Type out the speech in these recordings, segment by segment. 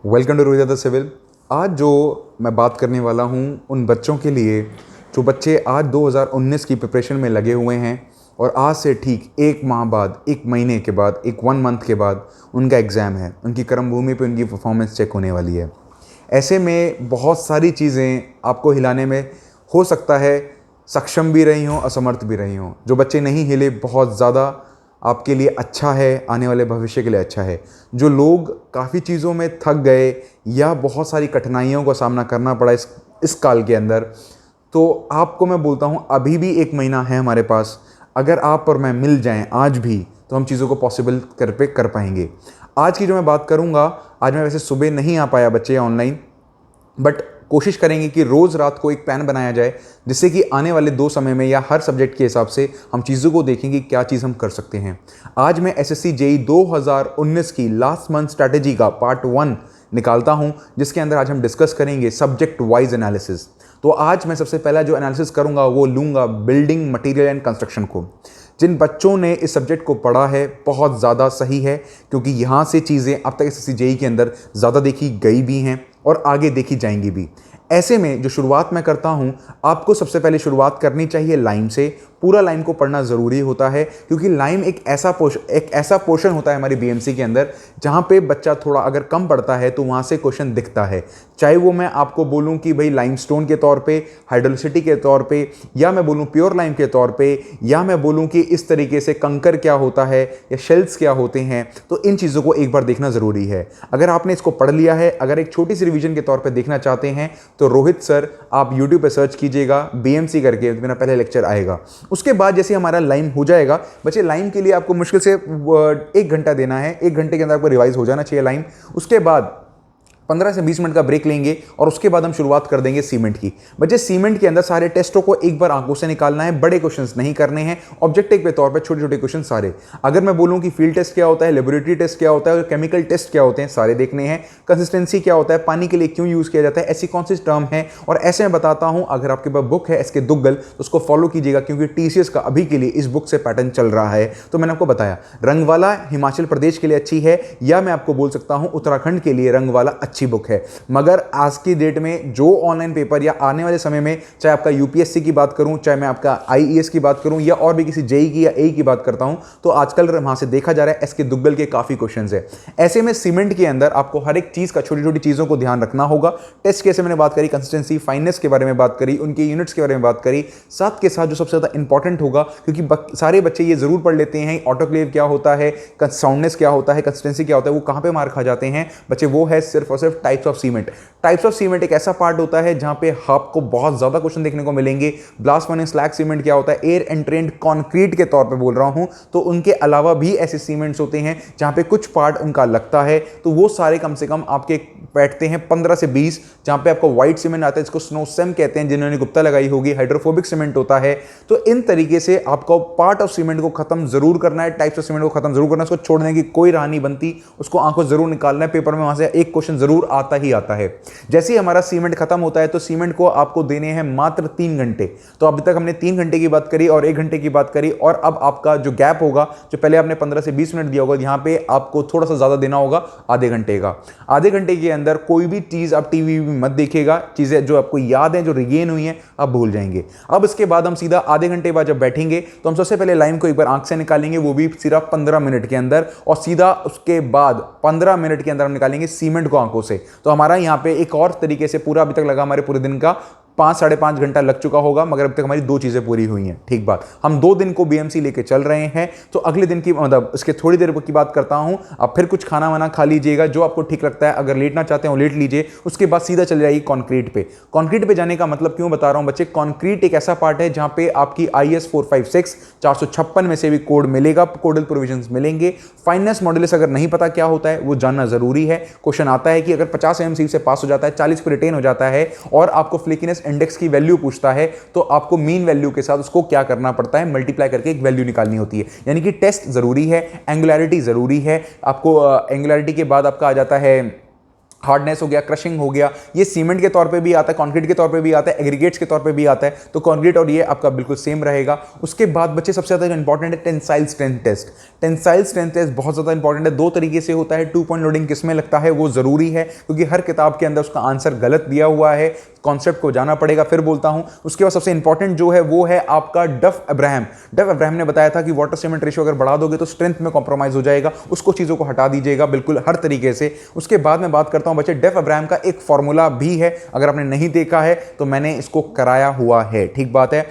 Welcome to Rohit the civil. आज जो मैं बात करने वाला हूँ उन बच्चों के लिए जो बच्चे आज 2019 की प्रिपरेशन में लगे हुए हैं और आज से ठीक एक माह बाद, एक महीने के बाद, एक 1 मंथ के बाद उनका एग्ज़ाम है। उनकी कर्मभूमि पे उनकी परफॉर्मेंस चेक होने वाली है। ऐसे में बहुत सारी चीज़ें आपको हिलाने में हो सकता है सक्षम भी रही हों, असमर्थ भी रही हों। जो बच्चे नहीं हिले, बहुत ज़्यादा आपके लिए अच्छा है, आने वाले भविष्य के लिए अच्छा है। जो लोग काफ़ी चीज़ों में थक गए या बहुत सारी कठिनाइयों का सामना करना पड़ा इस काल के अंदर, तो आपको मैं बोलता हूँ अभी भी एक महीना है हमारे पास। अगर आप और मैं मिल जाएं आज भी, तो हम चीज़ों को पॉसिबल कर पाएंगे। आज की जो मैं बात करूँगा, आज मैं वैसे सुबह नहीं आ पाया बच्चे ऑनलाइन, बट कोशिश करेंगे कि रोज़ रात को एक प्लान बनाया जाए जिससे कि आने वाले 2 समय में या हर सब्जेक्ट के हिसाब से हम चीज़ों को देखेंगे क्या चीज़ हम कर सकते हैं। आज मैं एसएससी जेईई 2019 की लास्ट मंथ स्ट्रैटेजी का पार्ट 1 निकालता हूं, जिसके अंदर आज हम डिस्कस करेंगे सब्जेक्ट वाइज एनालिसिस। तो आज मैं सबसे पहला जो एनालिसिस करूंगा वो लूँगा बिल्डिंग मटेरियल एंड कंस्ट्रक्शन को। जिन बच्चों ने इस सब्जेक्ट को पढ़ा है बहुत ज़्यादा सही है, क्योंकि यहाँ से चीज़ें अब तक एसएससी जेईई के अंदर ज़्यादा देखी गई भी हैं और आगे देखी जाएंगी भी। ऐसे में जो शुरुआत मैं करता हूँ, आपको सबसे पहले शुरुआत करनी चाहिए लाइम से। पूरा लाइम को पढ़ना ज़रूरी होता है, क्योंकि लाइम एक ऐसा पोर्शन होता है हमारी बीएमसी के अंदर जहाँ पे बच्चा थोड़ा अगर कम पढ़ता है तो वहाँ से क्वेश्चन दिखता है। चाहे वो मैं आपको बोलूँ कि भाई लाइमस्टोन के तौर पे, हाइड्रोसिटी के तौर पे, या मैं बोलूँ प्योर लाइम के तौर पे, या मैं बोलूँ कि इस तरीके से कंकर क्या होता है या शेल्स क्या होते हैं, तो इन चीज़ों को एक बार देखना ज़रूरी है। अगर आपने इसको पढ़ लिया है, अगर एक छोटी सी रिवीजन के तौर पर देखना चाहते हैं, तो रोहित सर आप यूट्यूब पर सर्च कीजिएगा, बीएमसी करके मेरा पहले लेक्चर आएगा। उसके बाद जैसे हमारा लाइम हो जाएगा, बच्चे लाइम के लिए आपको मुश्किल से 1 घंटा देना है। 1 घंटे के अंदर आपको रिवाइज हो जाना चाहिए लाइम। उसके बाद 15 से 20 मिनट का ब्रेक लेंगे और उसके बाद हम शुरुआत कर देंगे सीमेंट की। बच्चे सीमेंट के अंदर सारे टेस्टों को एक बार आंखों से निकालना है, बड़े क्वेश्चंस नहीं करने हैं, ऑब्जेक्टिव के तौर पे छोटे छोटे क्वेश्चन सारे। अगर मैं बोलूं कि फील्ड टेस्ट क्या होता है, लेबोरेटरी टेस्ट क्या होता है और केमिकल टेस्ट क्या होते हैं, सारे देखने हैं। कंसिस्टेंसी क्या होता है, पानी के लिए क्यों यूज किया जाता है, ऐसी कौन सी टर्म है, और ऐसे मैं बताता हूं। अगर आपके पास बुक है इसके दुग्गल, तो उसको फॉलो कीजिएगा, क्योंकि टीसीएस का अभी के लिए इस बुक से पैटर्न चल रहा है। तो मैंने आपको बताया रंगवाला हिमाचल प्रदेश के लिए अच्छी है, या मैं आपको बोल सकता हूं उत्तराखंड के लिए रंगवाला अच्छी बुक है। मगर आज की डेट में जो ऑनलाइन पेपर या आने वाले समय में, चाहे आपका यूपीएससी की बात करूं, चाहे मैं आपका आईईएस की बात करूं, या और भी किसी जेई की या एई की बात करता हूं, तो आजकल वहां से देखा जा रहा है एसके दुग्गल के काफी क्वेश्चंस है। ऐसे में सीमेंट के अंदर आपको हर एक चीज का, छोटी छोटी चीजों को ध्यान रखना होगा। टेस्ट कैसे मैंने बात करी, कंसिस्टेंसी, फाइननेस के बारे में बात करी, उनके यूनिट्स के बारे में बात करी, साथ के साथ जो सबसे ज्यादा इंपॉर्टेंट होगा, क्योंकि सारे बच्चे ये जरूर पढ़ लेते हैं ऑटोक्लेव क्या होता है, साउंडनेस क्या होता है, कंसिस्टेंसी क्या होता है, वो कहां पे मार खा जाते हैं बच्चे, वो है सिर्फ और सिर्फ types of cement. Types of cement एक ऐसा पार्ट होता है जहां पे आपको बहुत ज्यादा क्वेश्चन देखने को मिलेंगे। ब्लास्ट फर्नेस स्लैग सीमेंट क्या होता है, एयर एंट्रेंड कंक्रीट के तौर पे बोल रहा हूं, तो उनके अलावा भी ऐसे सीमेंट्स होते हैं जहां पे कुछ पार्ट उनका लगता है, तो वो सारे कम से कम आपके बैठते हैं 15 से 20। जहां पे आपको व्हाइट सीमेंट आता है, जिसको स्नोसेम कहते हैं, जिन्होंने गुप्ता लगाई होगी, हाइड्रोफोबिक सीमेंट होता है। तो इन तरीके से आपको पार्ट ऑफ सीमेंट को खत्म जरूर करना है, टाइप्स ऑफ सीमेंट को खत्म जरूर करना है, उसको छोड़ने की कोई राह नहीं बनती, उसको आंखों जरूर निकालना है। पेपर में वहां से एक क्वेश्चन जरूर आता ही आता है। जैसे ही हमारा सीमेंट खत्म होता है, तो सीमेंट को आपको देने हैं मात्र 3 घंटे। तो अभी तक हमने 3 घंटे की बात करी और 1 घंटे की बात करी, और अब आपका जो गैप होगा, जो पहले आपने 15 से 20 मिनट दिया होगा, यहां पे आपको थोड़ा सा ज्यादा देना होगा, आधे घंटे का। आधे घंटे के अंदर कोई भी चीज आप टीवी में मत देखिएगा, चीजें जो आपको याद है, जो रिगेन हुई है, आप भूल जाएंगे। अब इसके बाद हम सीधा आधे घंटे बाद जब बैठेंगे, तो हम सबसे पहले लाइम को एक बार आंख से निकालेंगे, वो भी सिर्फ 15 मिनट के अंदर, और सीधा उसके बाद 15 मिनट के अंदर हम निकालेंगे सीमेंट को आंखों से। तो हमारा यहाँ पे एक और तरीके से पूरा अभी तक लगा हमारे पूरे दिन का 5-5.5 घंटा लग चुका होगा, मगर अब तक हमारी 2 चीजें पूरी हुई हैं। ठीक बात, हम 2 दिन को बीएमसी लेके चल रहे हैं, तो अगले दिन की मतलब इसके थोड़ी देर की बात करता हूं। अब फिर कुछ खाना वाना खा लीजिएगा, जो आपको ठीक लगता है, अगर लेटना चाहते हो लेट लीजिए। उसके बाद सीधा चले जाइए कॉन्क्रीट पे। कॉन्क्रीट पे जाने का मतलब क्यों बता रहा हूं बच्चे, कॉन्क्रीट एक ऐसा पार्ट है जहां पे आपकी IS 456 456 में से भी कोड मिलेगा, कोडल प्रोविजंस मिलेंगे। फाइननेस मॉडुलस अगर नहीं पता क्या होता है, वो जानना जरूरी है। क्वेश्चन आता है कि अगर 50 MCQ से पास हो जाता है, 40 पे रिटेन हो जाता है, और आपको फ्लिकीनेस इंडेक्स की वैल्यू पूछता है, तो आपको मीन वैल्यू के साथ उसको क्या करना पड़ता है, मल्टीप्लाई करके एक वैल्यू निकालनी होती है। यानी कि टेस्ट जरूरी है, एंगुलैरिटी जरूरी है। आपको एंगुलैरिटी के बाद आपका आ जाता है हार्डनेस हो गया, क्रशिंग हो गया, ये सीमेंट के तौर पे भी आता है, कंक्रीट के तौर पे भी आता है, एग्रीगेट्स के तौर पे भी आता है। तो कंक्रीट और ये आपका बिल्कुल सेम रहेगा। उसके बाद बच्चे सबसे ज़्यादा इंपॉर्टेंट है tensile strength test. Tensile strength test बहुत ज़्यादा इंपॉर्टेंट है, दो तरीके से होता है। 2 पॉइंट लोडिंग किस में लगता है वो ज़रूरी है, क्योंकि हर किताब के अंदर उसका आंसर गलत दिया हुआ है, कॉन्सेप्ट को जाना पड़ेगा। फिर बोलता हूं, उसके बाद सबसे इंपॉर्टेंट जो है वो है आपका डफ अब्राहम। डफ अब्राहम ने बताया था कि वाटर सीमेंट रेशियो अगर बढ़ा दोगे तो स्ट्रेंथ में कॉम्प्रोमाइज हो जाएगा, उसको चीज़ों को हटा दीजिएगा बिल्कुल हर तरीके से। उसके बाद मैं बात करता हूं बच्चे, डफ अब्राहम का एक फॉर्मूला भी है, अगर आपने नहीं देखा है तो मैंने इसको कराया हुआ है, ठीक बात है,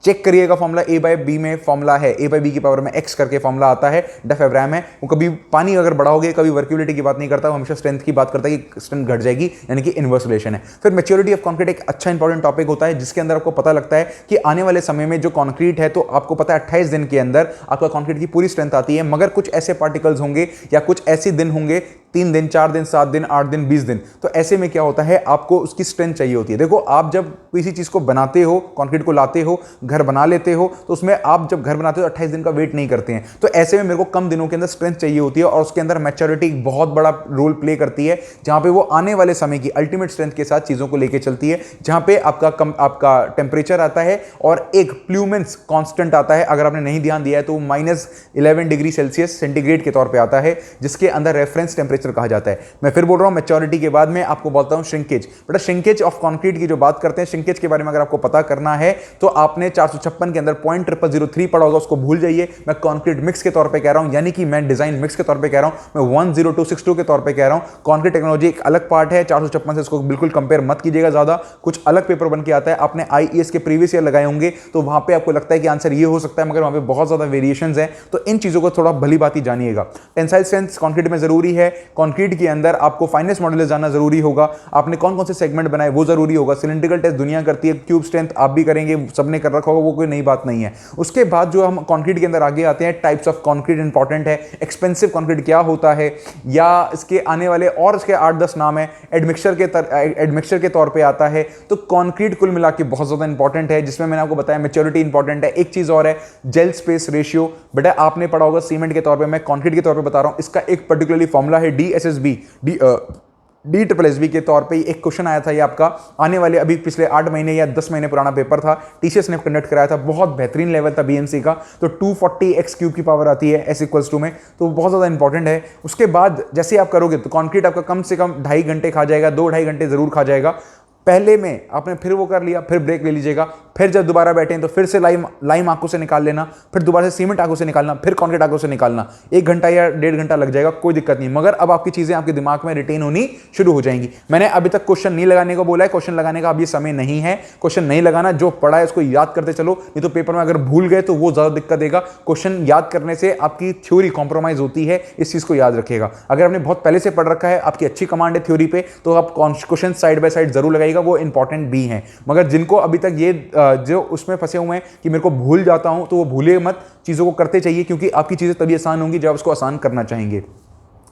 चेक करिएगा। फॉर्मूला ए बाय बी में फॉर्मूला है, ए बाय बी की पावर में एक्स करके फॉर्मूला आता है, डफ अब्राहम है। वो कभी पानी अगर बढ़ाओगे, कभी वर्क्यूलिटी की बात नहीं करता, वो हमेशा स्ट्रेंथ की बात करता है कि स्ट्रेंथ घट जाएगी, यानी कि इनवर्स रिलेशन है। फिर मैच्योरिटी ऑफ कंक्रीट एक अच्छा इंपॉर्टेंट टॉपिक होता है, जिसके अंदर आपको पता लगता है कि आने वाले समय में जो कंक्रीट है, तो आपको पता है 28 दिन के अंदर आपका कंक्रीट की पूरी स्ट्रेंथ आती है, मगर कुछ ऐसे पार्टिकल्स होंगे या कुछ ऐसे दिन होंगे, 3 दिन, 4 दिन, 7 दिन, 8 दिन, 20 दिन, तो ऐसे में क्या होता है, आपको उसकी स्ट्रेंथ चाहिए होती है। देखो, आप जब किसी चीज को बनाते हो, कंक्रीट को लाते हो, घर बना लेते हो, तो उसमें आप जब घर बनाते हो 28 दिन का वेट नहीं करते हैं, तो ऐसे में मेरे को कम दिनों के अंदर स्ट्रेंथ चाहिए होती है, और उसके अंदर मैच्योरिटी एक बहुत बड़ा रोल प्ले करती है, जहां पे वो आने वाले समय की अल्टीमेट स्ट्रेंथ के साथ चीजों को लेकर चलती है, जहां पे आपका टेम्परेचर आता है और एक प्लूमेंस कांस्टेंट आता है। अगर आपने नहीं ध्यान दिया है तो -11 डिग्री सेल्सियस सेंटीग्रेड के तौर पर आता है, जिसके अंदर रेफरेंस टेम्परेचर कहा जाता है। मैं फिर बोल रहा हूं, मैच्योरिटी के बाद में आपको बोलता हूं श्रिंकेज। बेटा, श्रिंकेज ऑफ कंक्रीट की जो बात करते हैं, श्रिंकेज के बारे में अगर आपको पता करना है तो आपने 456 के अंदर 0.0003 पढ़ा होगा, उसको भूल जाइए। मैं कंक्रीट मिक्स के तौर पे कह रहा हूं, यानी कि मैं डिजाइन मिक्स के तौर पे कह रहा हूं, मैं 10262 के तौर पे कह रहा हूं। कंक्रीट टेक्नोलॉजी एक अलग पार्ट है, 456 से इसको बिल्कुल कंपेयर मत कीजिएगा ज्यादा, कुछ अलग पेपर बन के आता है। आपने आईईएस के प्रीवियस ईयर लगाए होंगे, तो वहां पे आपको लगता है कि आंसर ये हो सकता है, मगर वहां पे बहुत ज्यादा वेरिएशंस हैं, तो इन चीजों को थोड़ा भली बात ही जानिएगा। टेंसाइल स्ट्रेंथ कंक्रीट में जरूरी है, कंक्रीट के अंदर आपको फाइनेस्ट मॉडुलस जानना जरूरी होगा, आपने कौन कौन से सेगमेंट बनाए वो जरूरी होगा। सिलिंड्रिकल टेस्ट दुनिया करती है, क्यूब स्ट्रेंथ आप भी करेंगे, सबने कर रखा होगा, वो कोई नई बात नहीं है। उसके बाद जो हम कंक्रीट के अंदर आगे आते हैं, टाइप्स ऑफ कंक्रीट इंपॉर्टेंट है, एक्सपेंसिव कंक्रीट क्या होता है, या इसके आने वाले और इसके 8-10 नाम है, एडमिक्सचर के तौर पे आता है। तो कंक्रीट कुल मिला के बहुत ज्यादा इंपॉर्टेंट है, जिसमें मैंने आपको बताया मैच्योरिटी इंपॉर्टेंट है। एक चीज और है, जेल स्पेस रेशियो। बेटा, आपने पढ़ा होगा सीमेंट के तौर पे, मैं कंक्रीट के तौर पे बता रहा हूं, इसका एक पर्टिकुलरली फॉर्मूला है DSSB, DSSB के तौर पे एक क्वेश्चन आया था, ये आपका आने वाले अभी पिछले 8 महीने या 10 महीने पुराना पेपर था, टीसीएस ने कंडक्ट कराया था, बहुत बेहतरीन लेवल था बीएमसी का। तो 240x क्यूब की पावर आती है S=2 में, तो बहुत ज़्यादा इंपॉर्टेंट है। उसके बाद जैसे आप करोगे तो कंक्रीट आपका कम से कम 2.5 घंटे खा जाएगा, 2-2.5 घंटे जरूर खा जाएगा। पहले में आपने फिर वो कर लिया, फिर ब्रेक ले लीजिएगा, फिर जब दोबारा बैठें तो फिर से लाइम आंखों से निकाल लेना, फिर दोबारा से सीमेंट आंखों से निकालना, फिर कंक्रीट आंखों से निकालना। 1 घंटा या 1.5 घंटा लग जाएगा, कोई दिक्कत नहीं, मगर अब आपकी चीजें आपके दिमाग में रिटेन होनी शुरू हो जाएंगी। मैंने अभी तक क्वेश्चन नहीं लगाने को बोला है, क्वेश्चन लगाने का अब ये समय नहीं है, क्वेश्चन नहीं लगाना, जो पढ़ा है उसको याद करते चलो, नहीं तो पेपर में अगर भूल गए तो वो ज्यादा दिक्कत देगा। क्वेश्चन याद करने से आपकी थ्योरी कॉम्प्रोमाइज होती है, इस चीज को याद रखिएगा। अगर आपने बहुत पहले से पढ़ रखा है, आपकी अच्छी कमांड है थ्योरी पे, तो आप क्वेश्चन साइड बाय साइड जरूर लगाइएगा, वो इंपॉर्टेंट भी हैं। मगर जिनको अभी तक ये जो उसमें फंसे हुए हैं कि मेरे को भूल जाता हूं, तो वो भूले मत, चीजों को करते चाहिए, क्योंकि आपकी चीजें तभी आसान होंगी जब आप उसको आसान करना चाहेंगे।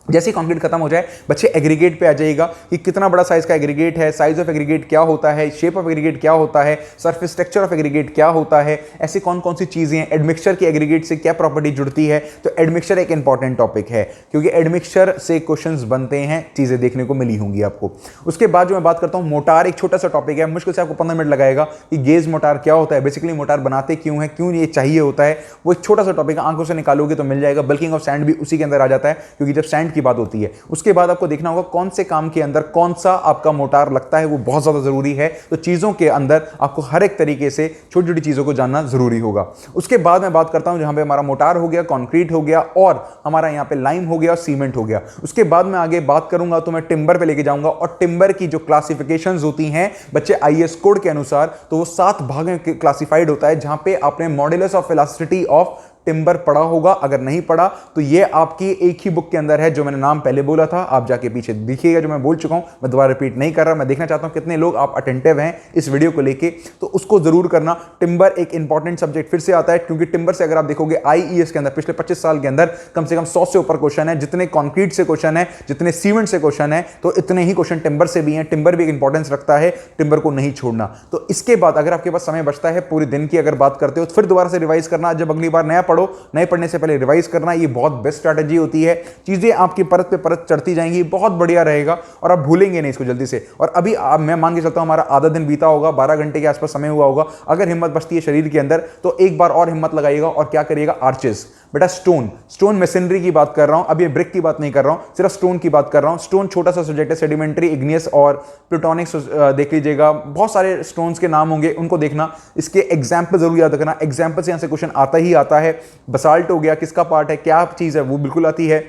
जैसे ही कंक्रीट खत्म हो जाए, बच्चे एग्रीगेट पे आ जाइएगा कि कितना बड़ा साइज का एग्रीगेट है, साइज ऑफ एग्रीगेट क्या होता है, शेप ऑफ एग्रीगेट क्या होता है, सरफेस स्ट्रक्चर ऑफ एग्रीगेट क्या होता है, ऐसी कौन कौन सी चीजें हैं, एडमिक्सचर की एग्रीगेट से क्या प्रॉपर्टी जुड़ती है। तो एडमिक्सचर एक इंपॉर्टेंट टॉपिक है, क्योंकि एडमिक्सचर से क्वेश्चंस बनते हैं, चीजें देखने को मिली होंगी आपको। उसके बाद जो मैं बात करता हूं, मोटार एक छोटा सा टॉपिक है, मुश्किल से आपको 15 मिनट लगाएगा कि गेज मोटार क्या होता है, बेसिकली मोटार बनाते क्यों है, क्यों ये चाहिए होता है, वो एक छोटा सा टॉपिक है, आंखों से निकालोगे तो मिल जाएगा। बल्किंग ऑफ सैंड भी उसी के अंदर आ जाता है, क्योंकि जब सैंड की बात होती है। उसके बाद आपको देखना होगा कौन से काम के अंदर कौन सा आपका मोटार लगता है, वो बहुत ज्यादा जरूरी है। तो चीजों के अंदर आपको हर एक तरीके से छोटी छोटी चीजों को जानना जरूरी होगा। उसके बाद मैं बात करता हूं, जहां पे हमारा मोटार हो गया, कंक्रीट हो गया, और हमारा यहां पे लाइम हो गया और सीमेंट हो गया। उसके बाद मैं आगे बात करूंगा तो मैं टिम्बर पे लेके जाऊंगा, और टिम्बर की जो क्लासिफिकेशंस होती हैं बच्चे आईएस कोड के अनुसार, तो वो 7 भागों में क्लासिफाइड होता है, जहां पे आपने modulus of elasticity of timber पढ़ा होगा। अगर नहीं पढ़ा तो ये आपकी एक ही बुक के अंदर है, जो मैंने नाम पहले बोला था, आप जाके पीछे देखिएगा, जो मैं बोल चुका हूं, मैं दोबारा रिपीट नहीं कर रहा। मैं देखना चाहता हूं कितने लोग आप अटेंटिव हैं इस वीडियो को लेके, तो उसको जरूर करना। टिम्बर एक इंपॉर्टेंट सब्जेक्ट फिर से आता है, क्योंकि टिम्बर से अगर आप देखोगे आईईएस के अंदर पिछले 25 साल के अंदर कम से कम 100 से ऊपर क्वेश्चन है। जितने कंक्रीट से क्वेश्चन है, जितने सीमेंट से क्वेश्चन है, तो इतने ही क्वेश्चन टिम्बर से भी हैं। टिम्बर भी एक इंपॉर्टेंस रखता है, टिम्बर को नहीं छोड़ना। तो इसके बाद अगर आपके पास समय बचता है पूरे दिन की अगर बात करते हो, तो फिर दोबारा से रिवाइज करना। जब अगली बार नया पढ़ो, नए पढ़ने से पहले रिवाइज करना, ये बहुत बेस्ट स्ट्रैटेजी होती है। चीज़ें आपकी परत पे परत चढ़ती जाएंगी, बहुत बढ़िया रहेगा और आप भूलेंगे नहीं इसको जल्दी से। और अभी मैं मान के चलता हूँ हमारा आधा दिन बीता होगा, 12 घंटे के आसपास समय हुआ होगा। अगर हिम्मत बचती है शरीर के अंदर तो एक बार और हिम्मत लगाइएगा और क्या करिएगा, आर्चेस। बेटा स्टोन मेसेनरी की बात कर रहा हूं, अब ये ब्रिक की बात नहीं कर रहा हूं, सिर्फ स्टोन की बात कर रहा हूं। स्टोन छोटा सा सब्जेक्ट है, सेडिमेंट्री, इग्नियस और प्लूटोनिक देख लीजिएगा, बहुत सारे स्टोन्स के नाम होंगे, उनको देखना। इसके एग्जाम्पल जरूर याद रखना, एग्जाम्पल से यहां से क्वेश्चन आता ही आता है। बसाल्ट हो गया, किसका पार्ट है, क्या चीज है, वो बिल्कुल आती है।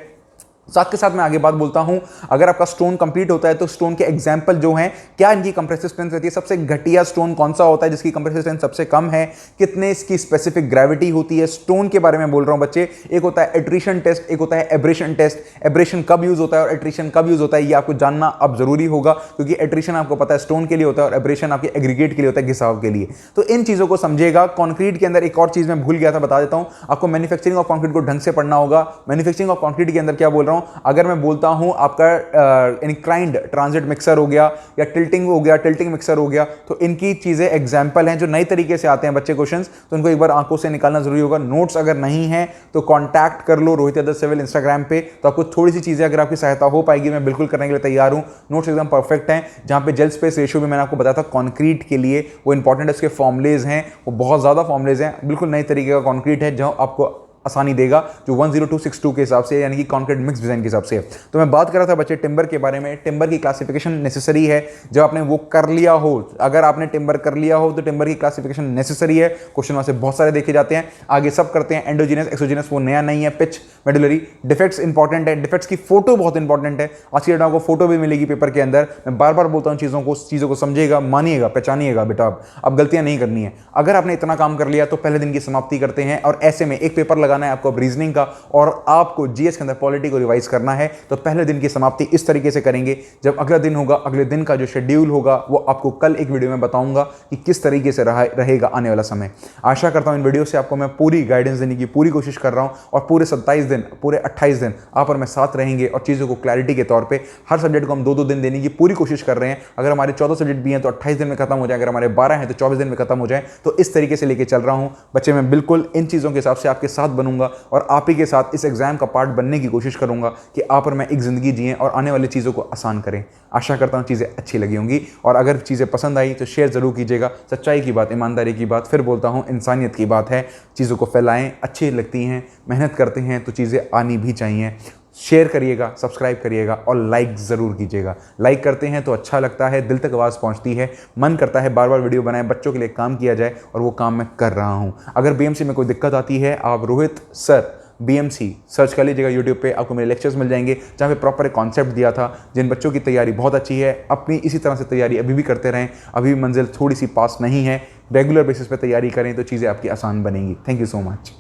साथ के साथ मैं आगे बात बोलता हूं, अगर आपका स्टोन कंप्लीट होता है तो स्टोन के एग्जांपल जो हैं, क्या इनकी कंप्रेसिव स्ट्रेंथ रहती है, सबसे घटिया स्टोन कौन सा होता है जिसकी कंप्रेसिव स्ट्रेंथ सबसे कम है, कितने इसकी स्पेसिफिक ग्रेविटी होती है। स्टोन के बारे में बोल रहा हूं बच्चे। एक होता है एट्रिशन टेस्ट, एक होता है एब्रेशन टेस्ट। एब्रेशन कब यूज होता है और एट्रिशन कब यूज होता है, ये आपको जानना अब जरूरी होगा, क्योंकि एट्रिशन आपको पता है स्टोन के लिए होता है और एब्रेशन आपके एग्रीगेट के लिए होता है, घिसाव के लिए। तो इन चीजों को समझेगा। कॉन्क्रीट के अंदर एक और चीज मैं भूल गया था, बता देता हूं आपको, मैन्युफैक्चरिंग ऑफ कॉन्क्रीट को ढंग से पढ़ना होगा। मैन्युफैक्चरिंग ऑफ कॉन्क्रीट के अंदर क्या बोल रहा हूं, अगर मैं बोलता हूं आपका इंक्लाइंड ट्रांजिट मिक्सर हो गया या टिल्टिंग हो गया, टिल्टिंग मिक्सर हो गया, तो इनकी चीजें एग्जांपल हैं जो नई तरीके से आते हैं बच्चे क्वेश्चंस, तो उनको एक बार आंखों से निकालना जरूरी होगा। नोट्स अगर नहीं है तो कांटेक्ट कर लो रोहित यादव सिविल इंस्टाग्राम पे, तो आपको थोड़ी सी चीजें अगर आपकी सहायता हो पाएगी मैं बिल्कुल करने के लिए तैयार हूं। नोट्स एकदम परफेक्ट हैं। जहां पे जेल स्पेस रेशियो भी मैंने आपको बताया था कॉन्क्रीट के लिए, वो इंपॉर्टेंट है, उसके फॉर्मुलेज हैं, वो बहुत ज्यादा फॉर्मुलेज हैं, बिल्कुल नई तरीके का कॉन्क्रीट है जो आपको आसानी देगा, जो 10262 के हिसाब से, यानी कि कॉन्क्रीट मिक्स डिजाइन के हिसाब से। तो मैं बात कर रहा था बच्चे टिम्बर के बारे में। टिम्बर की क्लासिफिकेशन नेसेसरी है, जब आपने वो कर लिया हो, अगर आपने टिम्बर कर लिया हो तो टिम्बर की क्लासिफिकेशन नेसेसरी है। क्वेश्चन वहां से बहुत सारे देखे जाते हैं, आगे सब करते हैं। एंडोजीनस, एक्सोजीनस वो नया नहीं है। पिच, मेडुलरी, डिफेक्ट्स इंपॉर्टेंट है, डिफेक्ट्स की फोटो बहुत इंपॉर्टेंट है। आज की डेट में आपको फोटो भी मिलेगी पेपर के अंदर। मैं बार बार बोलता हूँ चीज़ों को समझिएगा, मानिएगा, पहचानिएगा बेटा। अब गलतियां नहीं करनी है। अगर आपने इतना काम कर लिया तो पहले दिन की समाप्ति करते हैं, और ऐसे में एक पेपर लगाना है आपको अब रीजनिंग का, और आपको जीएस के अंदर पॉलिटी को रिवाइज करना है, तो पहले दिन की समाप्ति इस तरीके से करेंगे। जब अगला दिन होगा, अगले दिन का जो शेड्यूल होगा वो आपको कल एक वीडियो में बताऊंगा कि किस तरीके से रहेगा आने वाला समय। आशा करता हूं इन वीडियो से आपको मैं पूरी गाइडेंस देने की पूरी कोशिश कर रहा हूं, और पूरे 27 दिन, पूरे 28 दिन आप और मैं साथ रहेंगे, और चीज़ों को क्लैरिटी के तौर पर हर सब्जेक्ट को हम 2-2 दिन देने की पूरी कोशिश कर रहे हैं। अगर हमारे 14 सब्जेक्ट भी हैं तो 28 दिन में खत्म हो जाए, अगर हमारे 12 हैं तो 24 दिन में खत्म हो जाए। तो इस तरीके से लेके चल रहा हूं बच्चे। मैं बिल्कुल इन चीज़ों के हिसाब से आपके साथ बनूंगा, और आप ही के साथ इस एग्जाम का पार्ट बनने की कोशिश करूंगा कि आप और मैं एक जिंदगी जिएं और आने वाली चीज़ों को आसान करें। आशा करता हूं चीज़ें अच्छी लगी होंगी, और अगर चीज़ें पसंद आई तो शेयर जरूर कीजिएगा। सच्चाई की बात, ईमानदारी की बात, फिर बोलता हूं इंसानियत की बात है। चीज़ों को फैलाएं, अच्छी लगती हैं, मेहनत करते हैं तो चीज़ें आनी भी चाहिए। शेयर करिएगा, सब्सक्राइब करिएगा और लाइक ज़रूर कीजिएगा। लाइक करते हैं तो अच्छा लगता है, दिल तक आवाज़ पहुंचती है, मन करता है बार बार वीडियो बनाएं, बच्चों के लिए काम किया जाए, और वो काम मैं कर रहा हूं। अगर बीएमसी में कोई दिक्कत आती है, आप रोहित सर बीएमसी सर्च कर लीजिएगा यूट्यूब पे, आपको मेरे लेक्चर्स मिल जाएंगे जहाँ पे प्रॉपर एक कॉन्सेप्ट दिया था। जिन बच्चों की तैयारी बहुत अच्छी है, अपनी इसी तरह से तैयारी अभी भी करते रहें। अभी मंजिल थोड़ी सी पास नहीं है, रेगुलर बेसिस पे तैयारी करें तो चीज़ें आपकी आसान बनेंगी। Thank you so much.